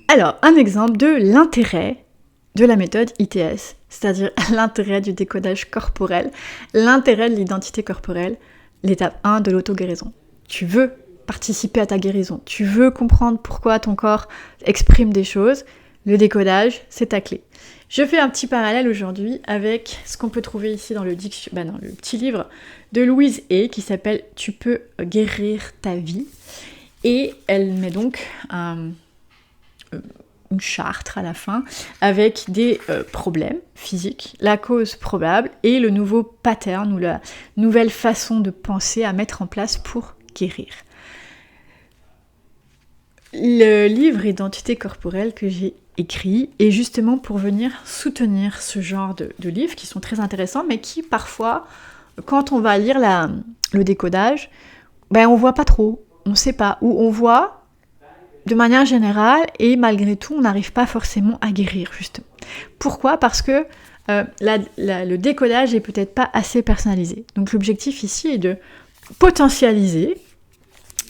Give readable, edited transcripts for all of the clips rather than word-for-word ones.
Alors, un exemple de l'intérêt de la méthode ITS, c'est-à-dire l'intérêt du décodage corporel, l'intérêt de l'identité corporelle, l'étape 1 de l'auto-guérison. Tu veux participer à ta guérison, tu veux comprendre pourquoi ton corps exprime des choses, le décodage, c'est ta clé. Je fais un petit parallèle aujourd'hui avec ce qu'on peut trouver ici dans le petit livre de Louise Hay qui s'appelle « Tu peux guérir ta vie ». Et elle met donc une charte à la fin avec des problèmes physiques, la cause probable et le nouveau pattern ou la nouvelle façon de penser à mettre en place pour guérir. Le livre Identité corporelle que j'ai écrit est justement pour venir soutenir ce genre de livres qui sont très intéressants mais qui parfois, quand on va lire le décodage, on voit pas trop, on sait pas, ou on voit de manière générale, et malgré tout, on n'arrive pas forcément à guérir, justement. Pourquoi ? Parce que le décodage est peut-être pas assez personnalisé. Donc l'objectif ici est de potentialiser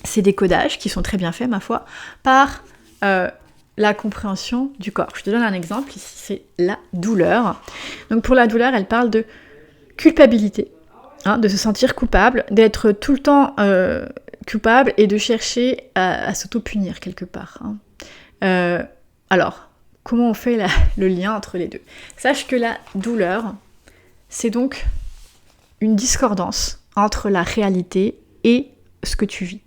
ces décodages, qui sont très bien faits, ma foi, par la compréhension du corps. Je te donne un exemple, ici c'est la douleur. Donc pour la douleur, elle parle de culpabilité, de se sentir coupable, d'être tout le temps coupable et de chercher à s'auto-punir quelque part. Alors, comment on fait le lien entre les deux ? Sache que la douleur, c'est donc une discordance entre la réalité et ce que tu vis.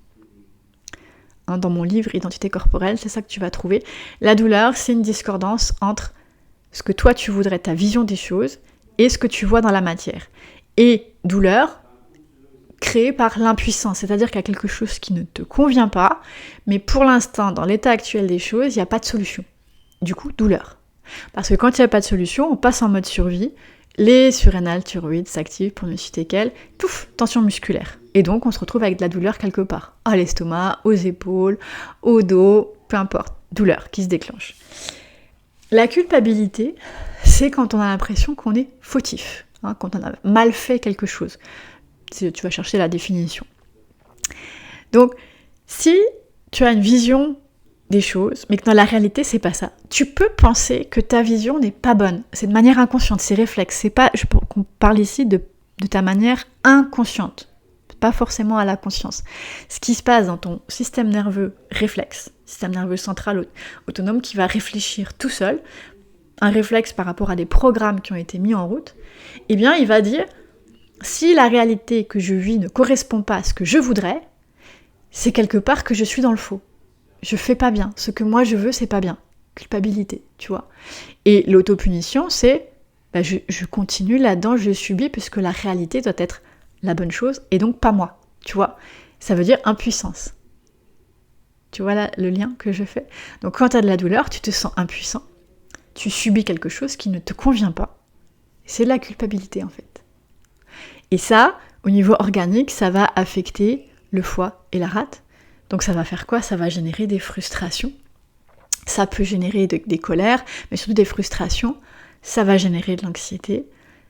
Dans mon livre Identité corporelle, c'est ça que tu vas trouver. La douleur, c'est une discordance entre ce que toi tu voudrais, ta vision des choses, et ce que tu vois dans la matière. Et douleur, créée par l'impuissance, c'est-à-dire qu'il y a quelque chose qui ne te convient pas, mais pour l'instant, dans l'état actuel des choses, il n'y a pas de solution. Du coup, douleur. Parce que quand il n'y a pas de solution, on passe en mode survie, les surrénales, thyroïdes s'activent, pour ne citer qu'elles, pouf, tension musculaire. Et donc, on se retrouve avec de la douleur quelque part, à l'estomac, aux épaules, au dos, peu importe, douleur qui se déclenche. La culpabilité, c'est quand on a l'impression qu'on est fautif, quand on a mal fait quelque chose. Tu vas chercher la définition. Donc, si tu as une vision des choses, mais que dans la réalité, c'est pas ça, tu peux penser que ta vision n'est pas bonne. C'est de manière inconsciente, c'est réflexe. C'est pas, on parle ici de ta manière inconsciente, pas forcément à la conscience. Ce qui se passe dans ton système nerveux réflexe, système nerveux central autonome qui va réfléchir tout seul, un réflexe par rapport à des programmes qui ont été mis en route, eh bien, il va dire si la réalité que je vis ne correspond pas à ce que je voudrais, c'est quelque part que je suis dans le faux. Je fais pas bien. Ce que moi je veux, c'est pas bien. Culpabilité, tu vois. Et l'autopunition, c'est je continue là-dedans, je subis, puisque la réalité doit être la bonne chose, et donc pas moi, tu vois. Ça veut dire impuissance. Tu vois là le lien que je fais ? Donc quand tu as de la douleur, tu te sens impuissant. Tu subis quelque chose qui ne te convient pas. C'est de la culpabilité, en fait. Et ça, au niveau organique, ça va affecter le foie et la rate. Donc ça va faire quoi ? Ça va générer des frustrations. Ça peut générer des colères, mais surtout des frustrations. Ça va générer de l'anxiété.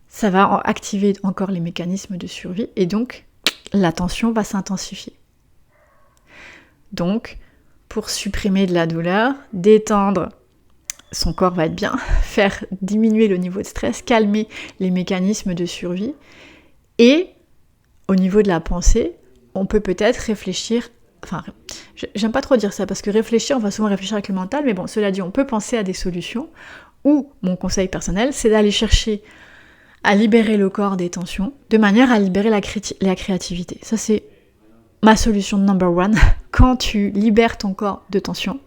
Ça va activer encore les mécanismes de survie. Et donc, la tension va s'intensifier. Donc, pour supprimer de la douleur, détendre, son corps va être bien, faire diminuer le niveau de stress, calmer les mécanismes de survie. Et au niveau de la pensée, on peut peut-être réfléchir, j'aime pas trop dire ça, parce que réfléchir, on va souvent réfléchir avec le mental, mais bon, cela dit, on peut penser à des solutions, ou mon conseil personnel, c'est d'aller chercher à libérer le corps des tensions, de manière à libérer la créativité. Ça, c'est ma solution number one. Quand tu libères ton corps de tension,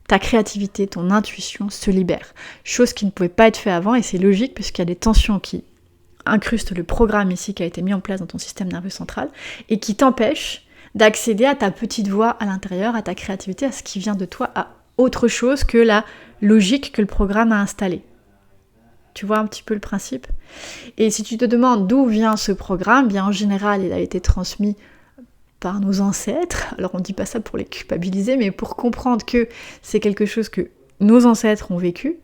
ta créativité, ton intuition se libère. Chose qui ne pouvait pas être faite avant, et c'est logique, puisqu'il y a des tensions qui incruste le programme ici qui a été mis en place dans ton système nerveux central et qui t'empêche d'accéder à ta petite voix à l'intérieur, à ta créativité, à ce qui vient de toi, à autre chose que la logique que le programme a installée. Tu vois un petit peu le principe ? Et si tu te demandes d'où vient ce programme, bien en général, il a été transmis par nos ancêtres. Alors on ne dit pas ça pour les culpabiliser, mais pour comprendre que c'est quelque chose que nos ancêtres ont vécu,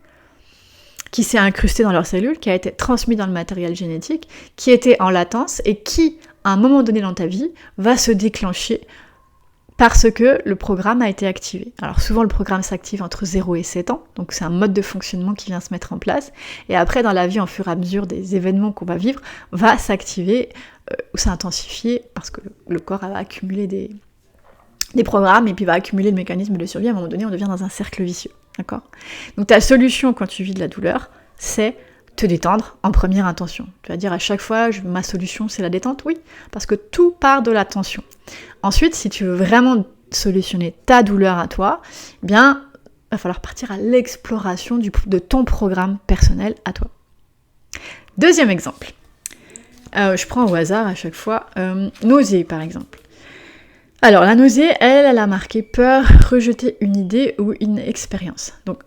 qui s'est incrusté dans leurs cellules, qui a été transmis dans le matériel génétique, qui était en latence et qui, à un moment donné dans ta vie, va se déclencher Parce que le programme a été activé. Alors souvent le programme s'active entre 0 et 7 ans, donc c'est un mode de fonctionnement qui vient se mettre en place, et après dans la vie, en fur et à mesure des événements qu'on va vivre, va s'activer ou s'intensifier, parce que le corps va accumuler des programmes, et puis va accumuler le mécanisme de survie. À un moment donné, on devient dans un cercle vicieux, d'accord ? Donc ta solution quand tu vis de la douleur, c'est te détendre en première intention. Tu vas dire à chaque fois, ma solution c'est la détente, oui, parce que tout part de la tension. Ensuite, si tu veux vraiment solutionner ta douleur à toi, eh bien, il va falloir partir à l'exploration de ton programme personnel à toi. Deuxième exemple. Je prends au hasard à chaque fois. Nausée, par exemple. Alors, la nausée, elle a marqué peur, rejeter une idée ou une expérience. Donc,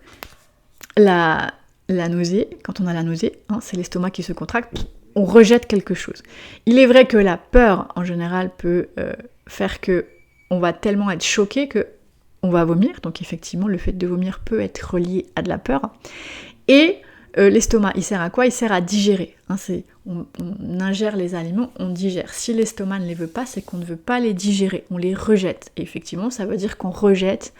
la nausée, quand on a la nausée, c'est l'estomac qui se contracte, on rejette quelque chose. Il est vrai que la peur, en général, peut faire que on va tellement être choqué que on va vomir. Donc effectivement, le fait de vomir peut être relié à de la peur. Et l'estomac, il sert à quoi ? Il sert à digérer. On ingère les aliments, on digère. Si l'estomac ne les veut pas, c'est qu'on ne veut pas les digérer, on les rejette. Et effectivement, ça veut dire qu'on rejette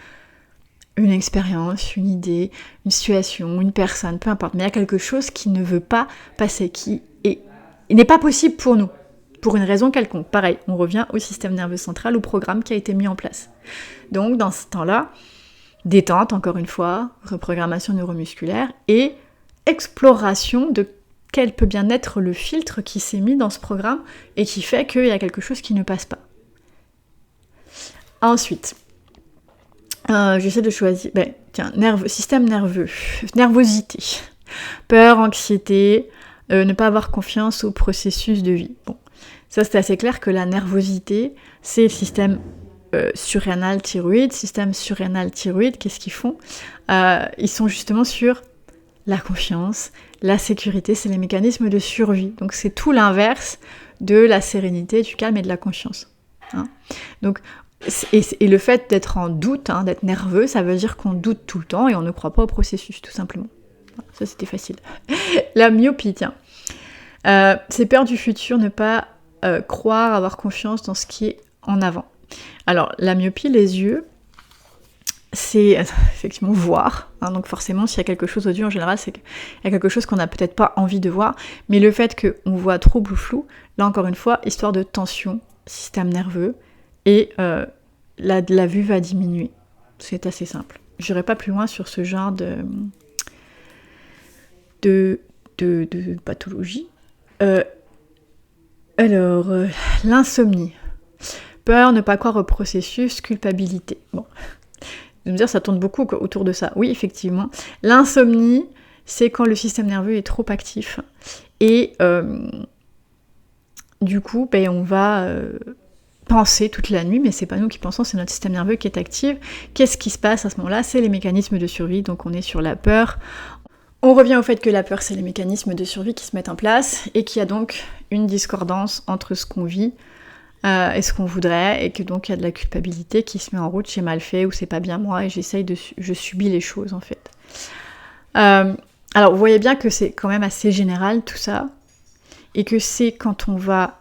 une expérience, une idée, une situation, une personne, peu importe. Mais il y a quelque chose qui ne veut pas passer, il n'est pas possible pour nous, pour une raison quelconque. Pareil, on revient au système nerveux central, au programme qui a été mis en place. Donc dans ce temps-là, détente, encore une fois, reprogrammation neuromusculaire et exploration de quel peut bien être le filtre qui s'est mis dans ce programme et qui fait qu'il y a quelque chose qui ne passe pas. Ensuite, j'essaie de choisir, système nerveux, nervosité, peur, anxiété, ne pas avoir confiance au processus de vie. Bon, ça c'est assez clair que la nervosité, c'est le système surrénal thyroïde. Système surrénal thyroïde, qu'est-ce qu'ils font ? Ils sont justement sur la confiance, la sécurité, c'est les mécanismes de survie. Donc c'est tout l'inverse de la sérénité, du calme et de la confiance. Donc, et le fait d'être en doute, d'être nerveux, ça veut dire qu'on doute tout le temps et on ne croit pas au processus, tout simplement. Ça c'était facile. La myopie, tiens. C'est peur du futur, ne pas croire, avoir confiance dans ce qui est en avant. Alors, la myopie, les yeux, c'est effectivement voir. Donc forcément, s'il y a quelque chose aux yeux, en général, c'est qu'il y a quelque chose qu'on n'a peut-être pas envie de voir. Mais le fait qu'on voit trouble ou flou, là encore une fois, histoire de tension, système nerveux, et la vue va diminuer. C'est assez simple. Je n'irai pas plus loin sur ce genre de pathologie. L'insomnie. Peur, ne pas croire au processus, culpabilité. Bon, de me dire, ça tourne beaucoup autour de ça. Oui, effectivement. L'insomnie, c'est quand le système nerveux est trop actif. Et du coup, on va penser toute la nuit, mais c'est pas nous qui pensons, c'est notre système nerveux qui est actif. Qu'est-ce qui se passe à ce moment-là ? C'est les mécanismes de survie, donc on est sur la peur. On revient au fait que la peur, c'est les mécanismes de survie qui se mettent en place, et qu'il y a donc une discordance entre ce qu'on vit et ce qu'on voudrait, et que donc il y a de la culpabilité qui se met en route, j'ai mal fait, ou c'est pas bien moi, et je subis les choses en fait. Alors vous voyez bien que c'est quand même assez général tout ça, et que c'est quand on va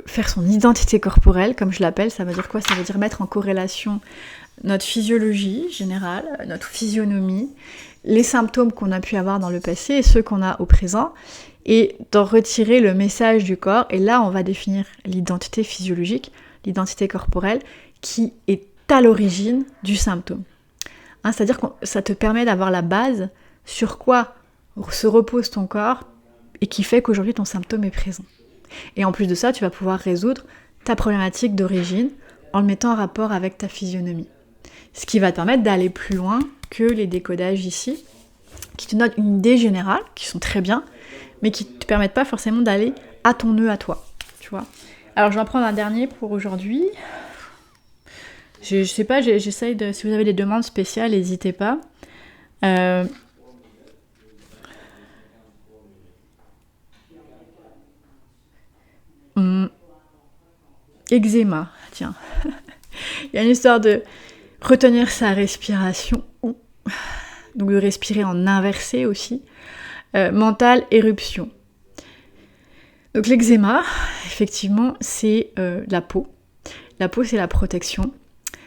faire son identité corporelle, comme je l'appelle, ça veut dire quoi ? Ça veut dire mettre en corrélation notre physiologie générale, notre physionomie, les symptômes qu'on a pu avoir dans le passé et ceux qu'on a au présent, et d'en retirer le message du corps. Et là, on va définir l'identité physiologique, l'identité corporelle, qui est à l'origine du symptôme. C'est-à-dire que ça te permet d'avoir la base sur quoi se repose ton corps et qui fait qu'aujourd'hui ton symptôme est présent. Et en plus de ça, tu vas pouvoir résoudre ta problématique d'origine en le mettant en rapport avec ta physionomie. Ce qui va te permettre d'aller plus loin que les décodages ici, qui te donnent une idée générale, qui sont très bien, mais qui ne te permettent pas forcément d'aller à ton nœud à toi, tu vois. Alors je vais en prendre un dernier pour aujourd'hui. Je sais pas, j'essaye de... Si vous avez des demandes spéciales, n'hésitez pas. Eczéma, tiens. Il y a une histoire de retenir sa respiration, donc de respirer en inversé aussi. Mental, éruption. Donc l'eczéma, effectivement, c'est la peau. La peau, c'est la protection.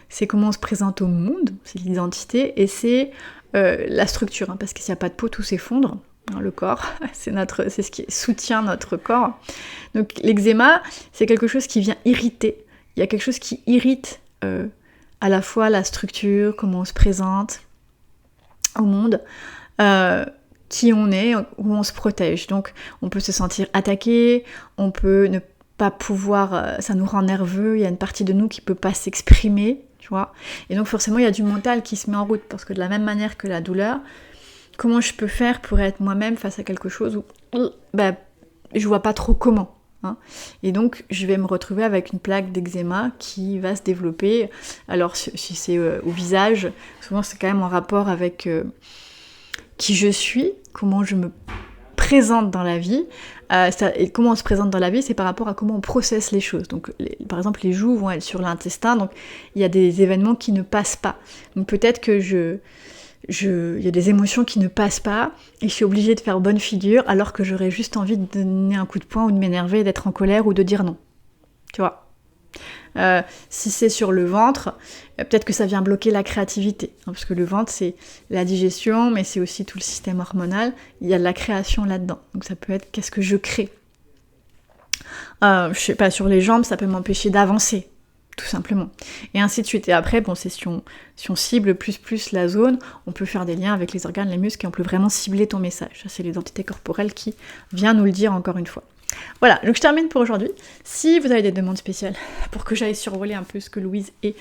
c'est comment on se présente au monde, c'est l'identité, et c'est la structure, hein, parce que s'il n'y a pas de peau, tout s'effondre. Le corps, c'est ce qui soutient notre corps. Donc l'eczéma, c'est quelque chose qui vient irriter. Il y a quelque chose qui irrite à la fois la structure, comment on se présente au monde, qui on est, où on se protège. Donc on peut se sentir attaqué, on peut ne pas pouvoir, ça nous rend nerveux, il y a une partie de nous qui peut pas s'exprimer, tu vois. Et donc forcément il y a du mental qui se met en route, parce que de la même manière que la douleur, comment je peux faire pour être moi-même face à quelque chose où je vois pas trop comment, hein. Et donc je vais me retrouver avec une plaque d'eczéma qui va se développer. Alors si c'est au visage, souvent c'est quand même en rapport avec qui je suis, comment je me présente dans la vie, et comment on se présente dans la vie, c'est par rapport à comment on processe les choses. Donc par exemple les joues vont être sur l'intestin, donc il y a des événements qui ne passent pas. Donc peut-être que il y a des émotions qui ne passent pas et je suis obligée de faire bonne figure alors que j'aurais juste envie de donner un coup de poing ou de m'énerver, d'être en colère ou de dire non. Tu vois. Si c'est sur le ventre, peut-être que ça vient bloquer la créativité, hein, parce que le ventre c'est la digestion, mais c'est aussi tout le système hormonal, il y a de la création là-dedans. Donc ça peut être qu'est-ce que je crée. Je sais pas, sur les jambes, ça peut m'empêcher d'avancer, tout simplement. Et ainsi de suite. Et après, bon, c'est si on cible plus la zone, on peut faire des liens avec les organes, les muscles, et on peut vraiment cibler ton message. Ça, c'est l'identité corporelle qui vient nous le dire encore une fois. Voilà, donc je termine pour aujourd'hui. Si vous avez des demandes spéciales pour que j'aille survoler un peu ce que Louise et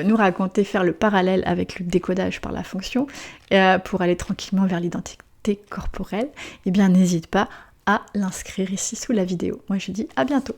nous raconter, faire le parallèle avec le décodage par la fonction, pour aller tranquillement vers l'identité corporelle, eh bien n'hésite pas à l'inscrire ici sous la vidéo. Moi je dis à bientôt.